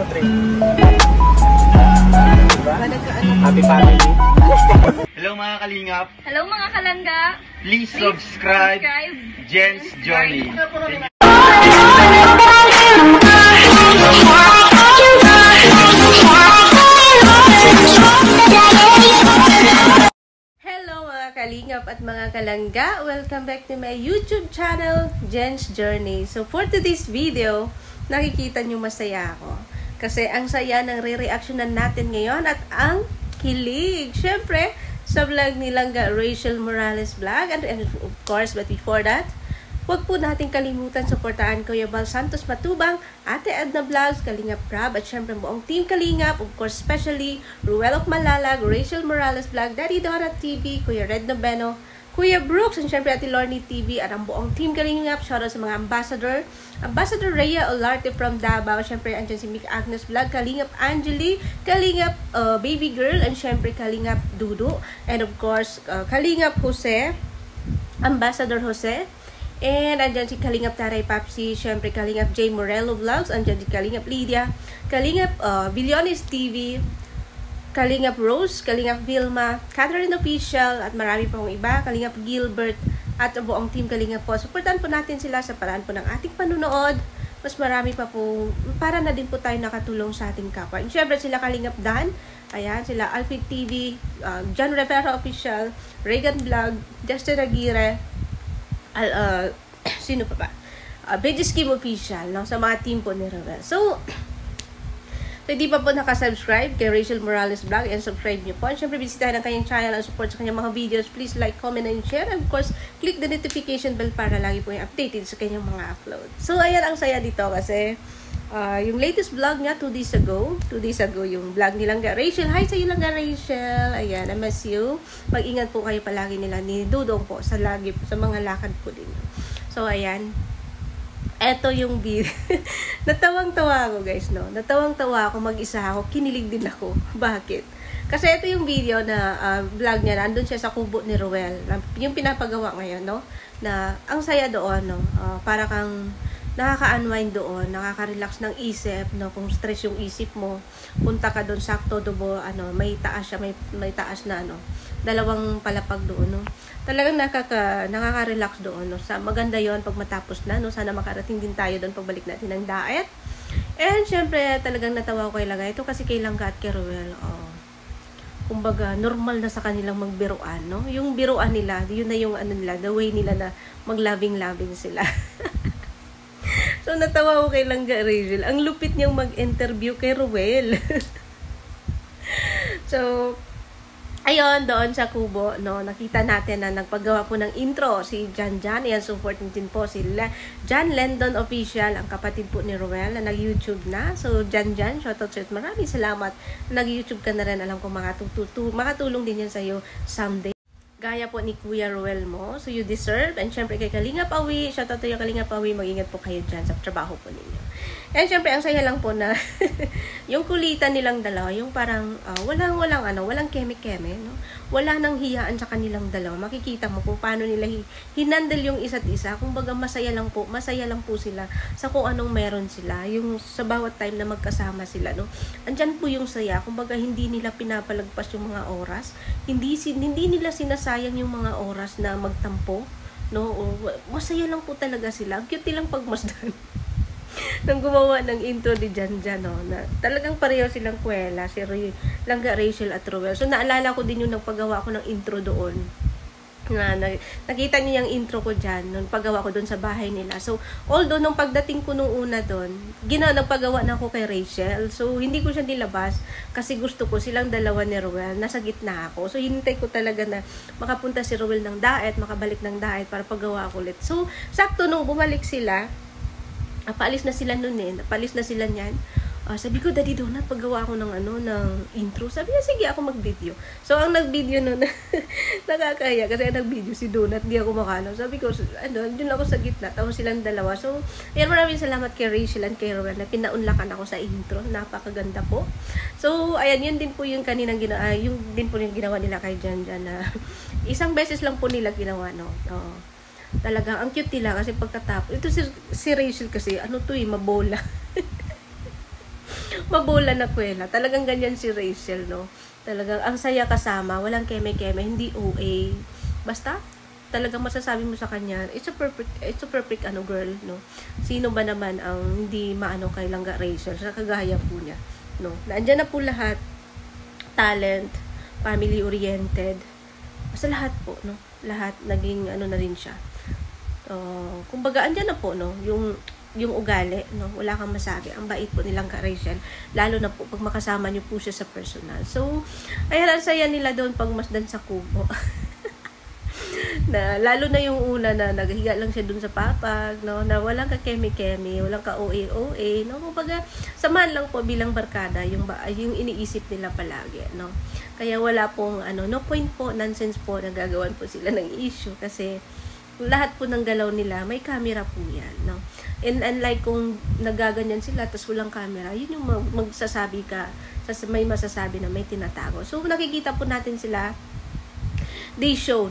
3. Diba? Happy family. Hello mga kalingap. Hello mga kalangga. Please subscribe Jen's Journey. Hello mga kalingap at mga kalangga. Welcome back to my YouTube channel, Jen's Journey. So for today's video, nakikita nyo masaya ako. Kasi ang saya ng re-reactionan natin ngayon at ang kilig. Syempre, sa vlog ni Langga Rachel Morales vlog. And of course, but before that, huwag po natin kalimutan suportahan Kuya Bal Santos Matubang, Ate Edna Vlogs, Kalingap Rab, at syempre buong Team Kalingap, of course, especially Ruel of Malalag, Rachel Morales Vlog, Daddy Dora TV, Kuya Red Nobeno, Kuya Brooks, and syempre Ate Lorny TV, at ang buong Team Kalingap. Shoutout sa mga ambassador. Ambassador Rhea Olarte from Davao, syempre andyan si Mick Agnes Vlog, Kalingap Angeli, Kalingap Baby Girl, and syempre Kalingap Dudu, and of course Kalingap Jose, Ambassador Jose, and andyan si Kalingap Taray Papsi, syempre Kalingap J. Morello Vlogs, andyan si Kalingap Lydia, Kalingap Villones TV, Kalingap Rose, Kalingap Vilma, Catherine Official, at marami pong iba, Kalingap Gilbert, at ang buong Team Kalingap po. Supportan po natin sila sa paraan po ng ating panunood. Mas marami pa po, para na din po tayo nakatulong sa ating kapwa. And syempre sila Kalingap Dan, ayan, sila Alfred TV, John Rivera Official, Reagan Vlog, Justin Aguirre, sino pa ba? Beji Scheme Official, no? Sa mga team po ni Rivera. So hindi pa po nakasubscribe kay Rachel Morales Vlog, and subscribe niyo po. And syempre, bisitahin ang kanyang channel and support sa kanyang mga videos. Please like, comment, and share. And of course, click the notification bell para lagi po yung updated sa kanyang mga upload. So, ayan ang saya dito kasi yung latest vlog niya 2 days ago yung vlog ni Langga Rachel. Hi sa iyo Langga Rachel. Ayan, I miss you. Mag-ingat po kayo palagi nila ni Dudong po sa mga lakad po din. So, ayan. Eto yung video. Natawang-tawa ako guys, no? Natawang-tawa ako, mag-isa ako, kinilig din ako. Bakit? Kasi ito yung video na vlog niya, nandun siya sa kubo ni Ruel. Yung pinapagawa ngayon, no? Na ang saya doon, no? Para kang nakaka-unwind doon, nakaka-relax ng isip, no? Kung stress yung isip mo, punta ka doon, sakto dubo, may taas siya, may taas na, dalawang palapag doon, no? Talagang nakaka-relax doon, no? Maganda yon pag matapos na, no? Sana makarating din tayo doon pagbalik natin ng daet. And syempre, talagang natawa ko kay Langga. Ito kasi kay Langga at kay Ruel, kumbaga, normal na sa kanilang magbiruan, no? Yung biruan nila, yun na yung nila, the way nila na mag-loving-loving sila. So, natawa ko kay Langga Rachel. Ang lupit niyang mag-interview kay Ruel. So, ayun, doon sa kubo, no, nakita natin na nagpagawa po ng intro si Jan. Ayan, support din po si Jan Lendon Official, ang kapatid po ni Ruel, na nag-YouTube na. So, Jan, shoutout sa'yo. Maraming salamat. Nag-YouTube ka na rin. Alam ko makatulong din yan sa'yo someday. Gaya po ni Kuya Ruel mo. So, you deserve. And syempre kay Kalingap Awi. Shoutout to yung Kalingap Awi. Mag-ingat po kayo dyan sa trabaho po ninyo. And syempre, ang saya lang po na yung kulitan nilang dalawa, yung parang walang keme-keme, no? Wala nang hiyaan sa kanilang dalawa. Makikita mo kung paano nila hinandle yung isa't isa. Kumbaga, masaya lang po sila sa kung anong meron sila. Yung sa bawat time na magkasama sila, no? Andyan po yung saya. Kumbaga, hindi nila pinapalagpas yung mga oras. Hindi nila sinasayang yung mga oras na magtampo, no? Masaya lang po talaga sila. Ang cute nilang pagmasdan. Nang gumawa ng intro ni Jan, no, na talagang pareho silang kwela, si Langga Rachel at Ruel. So, naalala ko din yung nagpagawa ko ng intro doon. Nakita niyo yung intro ko dyan, nung paggawa ko doon sa bahay nila. So, although nung pagdating ko nung una doon, nagpagawa na ako kay Rachel. So, hindi ko siya nilabas kasi gusto ko silang dalawa ni Ruel. Nasa gitna ako. So, hinintay ko talaga na makapunta si Ruel ng daet, makabalik ng daet para paggawa ko ulit. So, sakto nung bumalik sila, paalis na sila nun Napaalis na sila niyan. Sabi ko, Daddy Donut, paggawa ako ng intro. Sabi niya, sige ako mag-video. So, ang nag-video nun, nakakaya. Kasi ang nag-video si Donut, di ako makano. Sabi ko, dun ako sa gitna. Tapos silang dalawa. So, ayan, maraming salamat kay Rachel and kay Ruel na pinaunlakan ako sa intro. Napakaganda po. So, ayan, yun din po yung kaninang ginawa. Yung din po yung ginawa nila kay Jan na isang beses lang po nila ginawa, no? Oo. Talagang, ang cute nila kasi pagkatapos. Ito si Rachel kasi, mabola. Mabola na kwela. Talagang ganyan si Rachel, no? Talagang ang saya kasama, walang keme-keme, hindi OA. Basta, talagang masasabi mo sa kanya, it's a perfect ano girl, no? Sino ba naman ang hindi maano kay Langga Rachel sa kagaya po niya, no? Nandiyan na po lahat, talent, family oriented, basta lahat po, no? Lahat naging ano na rin siya. Kumbaga andyan na po, no? Yung ugali, no? Wala kang masabi. Ang bait po nilang ka Rachel, lalo na po pag makasama niyo po siya sa personal. So, ayan, ang saya nila doon pag masdan sa kubo. Na lalo na yung una na naghiga lang siya dun sa papag, no, na walang ka keme-keme, walang ka OA, no, kumbaga samahan lang po bilang barkada yung iniisip nila palagi, no. Kaya wala pong no point po, nonsense po na gagawan po sila ng issue kasi lahat po ng galaw nila may camera po yan, no. And unlike kung nagaganyan sila tapos walang camera, yun yung magsasabi ka, may masasabi na may tinatago. So nakikita po natin sila, they show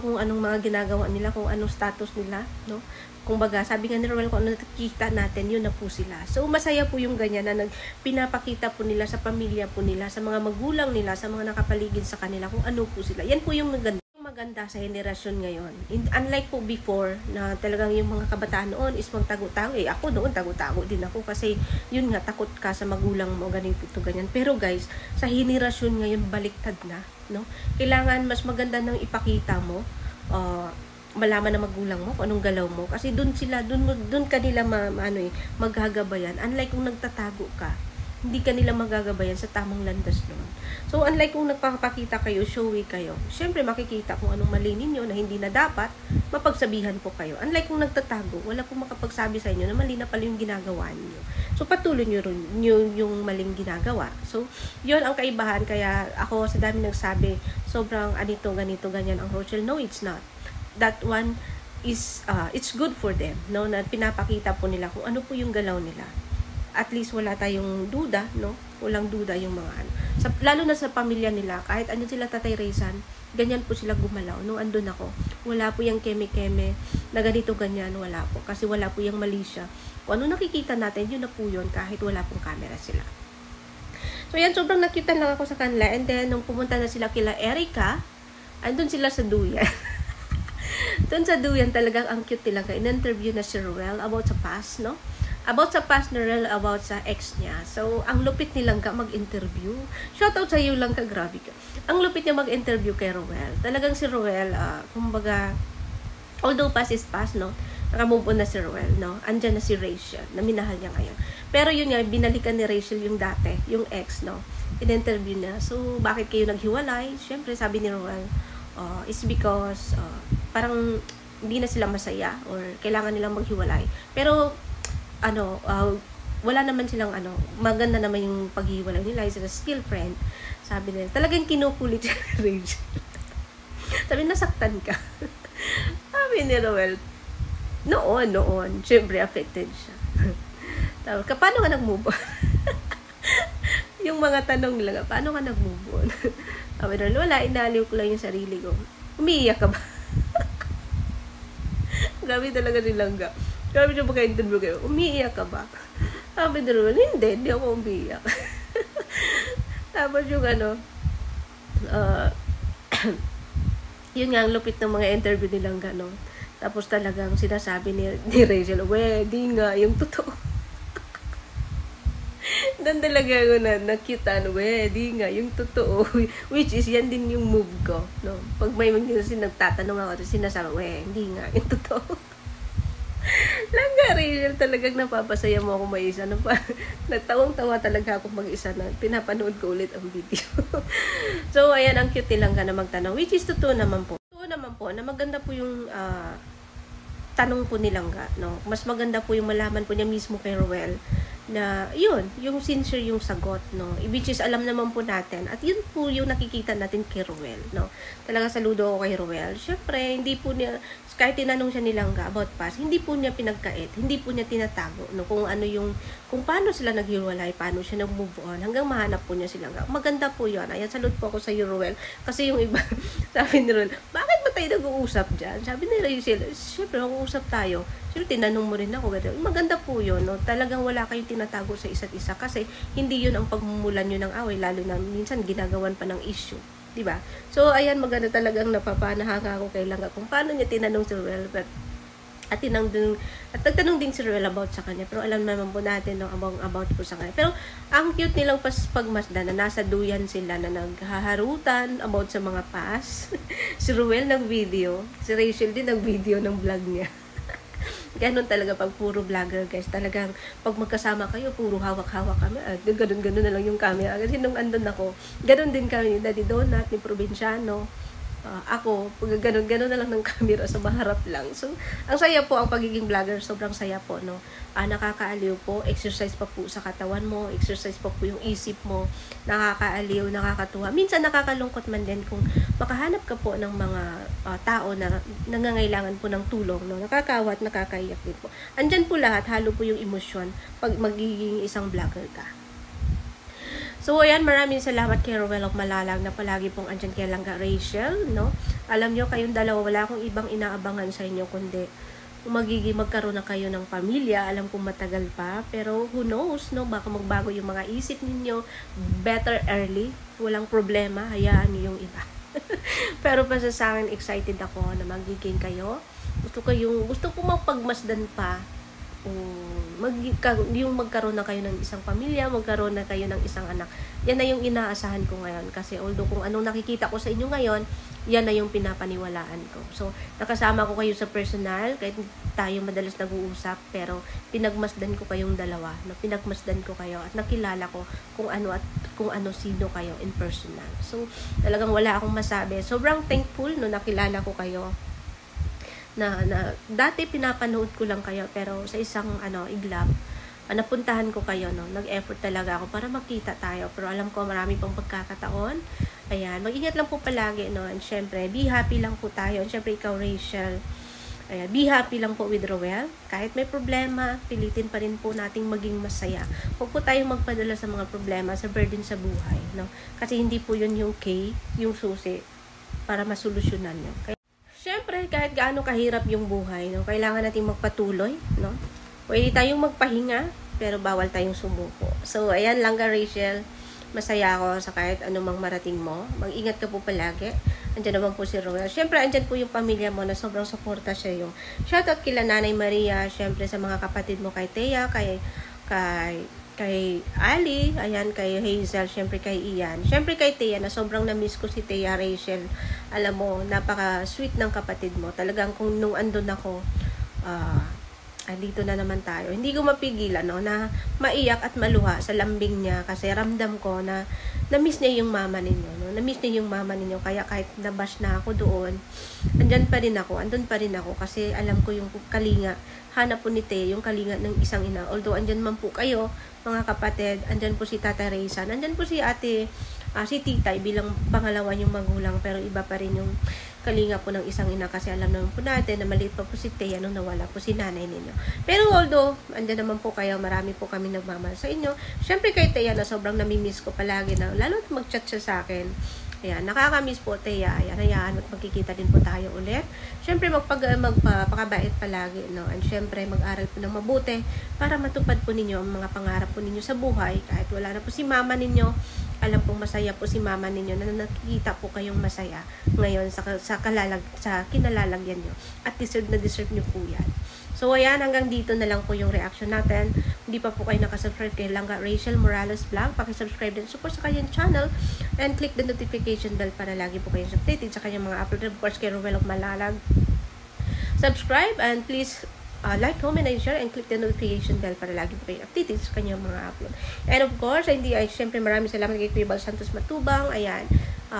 kung anong mga ginagawa nila, kung anong status nila, no? Kung baga, sabi nga ni Roel, kung ano nakikita natin, yun na po sila. So, masaya po yung ganyan na pinapakita po nila sa pamilya po nila, sa mga magulang nila, sa mga nakapaligid sa kanila, kung ano po sila. Yan po yung maganda sa henerasyon ngayon. Unlike po before, na talagang yung mga kabataan noon is magtago-tago. Ako noon, tago-tago din ako kasi yun nga, takot ka sa magulang mo, ganito, ganyan. Pero guys, sa henerasyon ngayon, baliktad na, no? Kailangan mas maganda nang ipakita mo, malaman na magulang mo kung anong galaw mo. Kasi doon kanila maggagabayan. Unlike kung nagtatago ka, hindi kanila magagabayan sa tamang landas noon. So, unlike kung nagpapakita kayo, showy kayo, syempre makikita kung anong mali ninyo na hindi na dapat, mapagsabihan po kayo. Unlike kung nagtatago, wala pong makapagsabi sa inyo na mali na pala yung ginagawa niyo. So, patuloy nyo rin yung maling ginagawa. So, yun ang kaibahan. Kaya ako, sa dami nagsabi, sobrang ganito, ganyan ang Rachel. No, it's not. That one is, it's good for them, no? Na pinapakita po nila kung ano po yung galaw nila. At least wala tayong duda, no? Walang duda yung mga lalo na sa pamilya nila, kahit ano sila Tatay Raysan, ganyan po sila gumalaw. Nung andun ako, wala po yung keme-keme na ganito ganyan, wala po. Kasi wala po yung mali siya. Kung ano nakikita natin, yun na po yun, kahit wala pong camera sila. So yan, sobrang nakita lang ako sa kanila. And then, nung pumunta na sila kila Erica, andun sila sa duyan. Doon sa duyan talagang ang cute nila. In-interview na si Ruel about sa past, no? About sa past ni Ruel, about sa ex niya. So, ang lupit nilang mag-interview. Shoutout sa iyo lang ka, grabe ka. Ang lupit niya mag-interview kay Ruel. Talagang si Ruel, kumbaga, although past is past, no? Nakamove on na si Ruel, no? Andyan na si Rachel, na minahal niya ngayon. Pero yun nga, binalikan ni Rachel yung dati, yung ex, no? In-interview niya. So, bakit kayo naghiwalay? Siyempre, sabi ni Ruel, is because, parang hindi na sila masaya or kailangan nilang maghiwalay. Pero, wala naman silang maganda naman yung paghiwalay nila, is still friend. Sabi nila, talagang kinukulit siya ni Rachel. Sabi, nasaktan ka. Sabi ni Roel, noon, syempre affected siya. Tapos, paano ka nag-move on? Yung mga tanong nila nga, paano ka nag-move on? Sabi ni Roel, wala, inaliw ko lang yung sarili ko. Umiiyak ka ba? Grabe talaga nilang ga. Grabe siya pagka-interview kayo, umiiyak ka ba? Sabi ni Roel, hindi ako umiiyak. Tapos yung yun nga, ang lupit ng mga interview nilang gano'n. Tapos talagang sinasabi ni Rachel, di nga, yung totoo. Doon talaga ako nakitaan, di nga, yung totoo. Which is, yan din yung move ko. No? Pag may nagtatanong ako, sinasabi, hindi nga, yung totoo. Langga Rachel, talagang napapasaya mo ako mag-isa. Nagtawang-tawa talaga ako mag-isa na pinapanood ko ulit ang video. So, ayan, ang cute lang ka na magtanong. Which is, totoo naman po. Totoo naman po na maganda po yung tanong po nilang no? Mas maganda po yung malaman po niya mismo kay Roel na yun, yung sincere yung sagot, no? Which is, alam naman po natin. At yun po yung nakikita natin kay Roel, no? Talaga saludo ako kay Roel. Siyempre, hindi po niya, kahit tinanong siya nilangga about past, hindi po niya pinagkait, hindi po niya tinatago, no? Kung paano sila naghiwalay, paano siya nag-move on, hanggang mahanap po niya silang. Maganda po yun. Ayan, salute po ako sa iyo, Roel. Kasi yung iba, sabi ni Roel, bakit mo ba tayo nag-uusap dyan? Sabi ni Rachel, syempre, mag-uusap tayo. Syempre, tinanong mo rin ako. Maganda po yun, no? Talagang wala kayong tinatago sa isa't isa kasi hindi yun ang pagmumulan nyo ng away, lalo na minsan ginagawan pa ng issue. Diba? So, ayan, maganda talagang napapanahanga ako kay Langga kung paano niya tinanong si Ruel. At nagtanong din si Ruel about sa kanya. Pero alam naman po natin no, about po sa kanya. Pero ang cute nilang pagmasdan na nasa duyan sila na naghaharutan about sa mga past. Si Ruel nag-video. Si Rachel din nag-video ng vlog niya. Ganon talaga pag puro vlogger guys. Talagang pag magkasama kayo, puro hawak-hawak kami. Ganon na lang yung camera. Kasi nung andun ako, ganon din kami ni Daddy Donut, ni Provinciano. Ako, gano'n na lang ng camera sa maharap lang. So, ang saya po ang pagiging vlogger. Sobrang saya po, no? Nakakaaliw po. Exercise pa po sa katawan mo. Exercise pa po yung isip mo. Nakakaaliw, nakakatuwa. Minsan nakakalungkot man din kung makahanap ka po ng mga tao na nangangailangan po ng tulong, no? Nakakawa at nakakaiyak din po. Andyan po lahat. Halo po yung emosyon pag magiging isang vlogger ka. So, ayan, maraming salamat kay Ruel of Malalag na palagi pong andyan kay Langga Rachel, no? Alam nyo, kayong dalawa, wala akong ibang inaabangan sa inyo, kundi magkaroon na kayo ng pamilya. Alam kong matagal pa, pero who knows, no? Baka magbago yung mga isip ninyo. Better early. Walang problema. Hayaan nyo yung iba. Pero pa sa akin, excited ako na magiging kayo. Gusto ko mapagmasdan pa. Yung magkaroon na kayo ng isang pamilya, magkaroon na kayo ng isang anak. Yan na yung inaasahan ko ngayon. Kasi although kung anong nakikita ko sa inyo ngayon, yan na yung pinapaniwalaan ko. So, nakasama ko kayo sa personal, kahit tayo madalas nag-uusap, pero pinagmasdan ko kayong dalawa. No? Pinagmasdan ko kayo at nakilala ko kung ano sino kayo in personal. So, talagang wala akong masabi. Sobrang thankful no nakilala ko kayo. Na dati pinapanood ko lang kayo pero sa isang iglap napuntahan ko kayo no, nag-effort talaga ako para magkita tayo, pero alam ko marami pang pagkakataon. Ayan, mag-ingat lang po palagi no, and syempre be happy lang po tayo, and syempre ikaw Rachel, ayan, be happy lang po with Ruel. Kahit may problema, pilitin pa rin po nating maging masaya. Huwag po tayong magpadala sa mga problema, sa burden sa buhay no, kasi hindi po yun yung key, yung susi para masolusyonan nyo. Siyempre, kahit gaano kahirap yung buhay, no, kailangan nating magpatuloy, no? Pwede tayong magpahinga, pero bawal tayong sumuko. So, ayan lang Rachel, masaya ako sa kahit anumang marating mo. Mag-ingat ka po palagi. Andiyan naman po si Ruel. Siyempre, andyan po yung pamilya mo na sobrang suporta siya yung. Shoutout kila Nanay Maria, siyempre sa mga kapatid mo kay Thea, kay Ali, ayan, kay Hazel, syempre kay Ian. Syempre kay Thea, na sobrang na-miss ko si Thea Rachel. Alam mo, napaka-sweet ng kapatid mo. Talagang kung nung andun ako, dito na naman tayo. Hindi ko mapigilan, no, na maiyak at maluha sa lambing niya kasi ramdam ko na na-miss niya yung mama ninyo, no? Na-miss niya yung mama ninyo. Kaya kahit nabash na ako doon, andun pa rin ako kasi alam ko yung kalinga. Hanap po ni Thea yung kalinga ng isang ina. Although andyan man po kayo, mga kapatid, andyan po si Tata Reza, andyan po si ate, si Titay bilang pangalawa yung magulang, pero iba pa rin yung kalinga po ng isang ina kasi alam naman po natin na maliit pa po si Thea nung nawala po si nanay ninyo. Pero although, andyan naman po kayo, marami po kami nagmamahal sa inyo. Syempre kay Thea na sobrang namimiss ko palagi na, lalo at mag-chat siya sa akin. Ayan, nakakamiss po Thea. Ayan, hayaan at magkikita din po tayo ulit. Syempre magpakabait palagi, no? And syempre mag-aral po ng mabuti para matupad po ninyo ang mga pangarap po ninyo sa buhay. Kahit wala na po si mama ninyo, alam pong masaya po si mama ninyo na nakikita po kayong masaya ngayon sa kinalalagyan nyo. At deserve nyo po yan. So, ayan, hanggang dito na lang po yung reaction natin. Hindi pa po kayo nakasubscribe kay Langga Rachel Morales Vlog, pakisubscribe din, support sa kanyang channel, and click the notification bell para lagi po kayong updated sa kanyang mga upload. Of course, kay Ruel of Malalag. Subscribe, and please like, comment, and share, and click the notification bell para lagi po kayo updated sa kanyang mga upload. And of course, syempre maraming salamat kay Kuya Bal Santos Matubang. Ayan.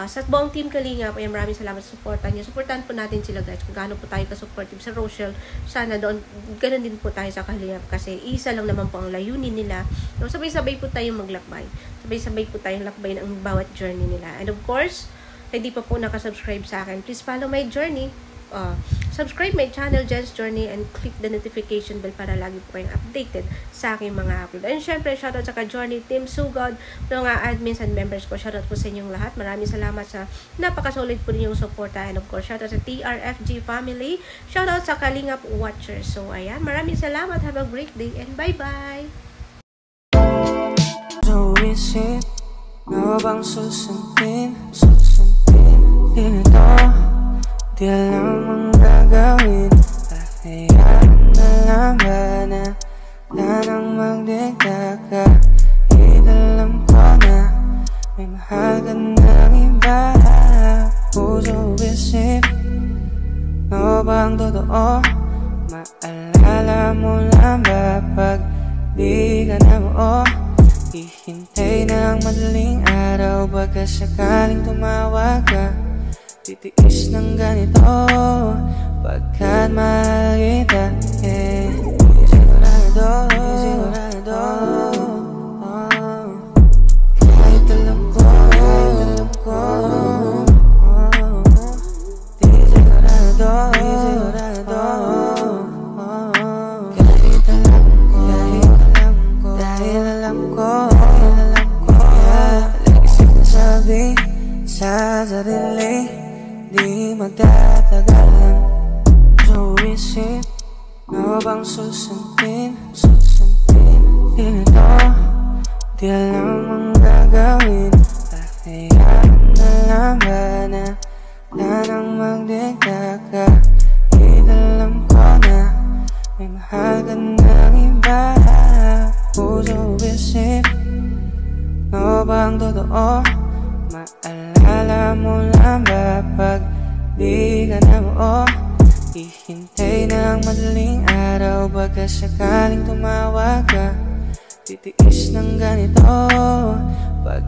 Sa buong team Kalingap, ayan, maraming salamat sa supportan niyo. Supportan po natin sila guys. Kung gaano po tayo ka-supportive sa Rochelle, sana doon, ganun din po tayo sa Kalingap. Kasi isa lang naman po ang layunin nila. No, sabay-sabay po tayong maglakbay. Sabay-sabay po tayong lakbay ng bawat journey nila. And of course, hindi pa po nakasubscribe sa akin, please follow my journey. subscribe my channel, Jen's Journey, and click the notification bell para lagi po kayong updated sa aking mga upload. And syempre, shoutout sa ka-Journey Team Sugod, mga admins and members ko. Shoutout po sa inyong lahat. Maraming salamat sa napakasolid po ninyong suporta. And of course, shoutout sa TRFG family. Shoutout sa Kalingap Watchers. So, ayan. Maraming salamat. Have a great day and bye-bye! So isip, ano bang susundin? Di nito, di alam ang gagawin. Kahayaan na lang ba na nang magdikta ka? Alam ko na may mahal ka ng iba. Puso isip, ano bang totoo? Maalala mo lang ba pag di ka na buo? Hihintay ng madaling araw, baka sakaling tumawag ka. Titiis ng ganito, pagkat mahal kita. Sigurado, kahit alam ko, di sigurado, dahil alam ko, lagi sinasabi sa sarili, di magtatagalan. So isip, ano bang susundin? Di nito, di alam ang gagawin. Kahayaan na lang ba na nang magdikta ka? Alam ko na may mahal ka ng iba. Puso isip, ano bang totoo? Maalala mo lang ba pag di ka na buo? Hihintay ng madaling araw, baka sakaling tumawag ka. Titiis ng ganito, pag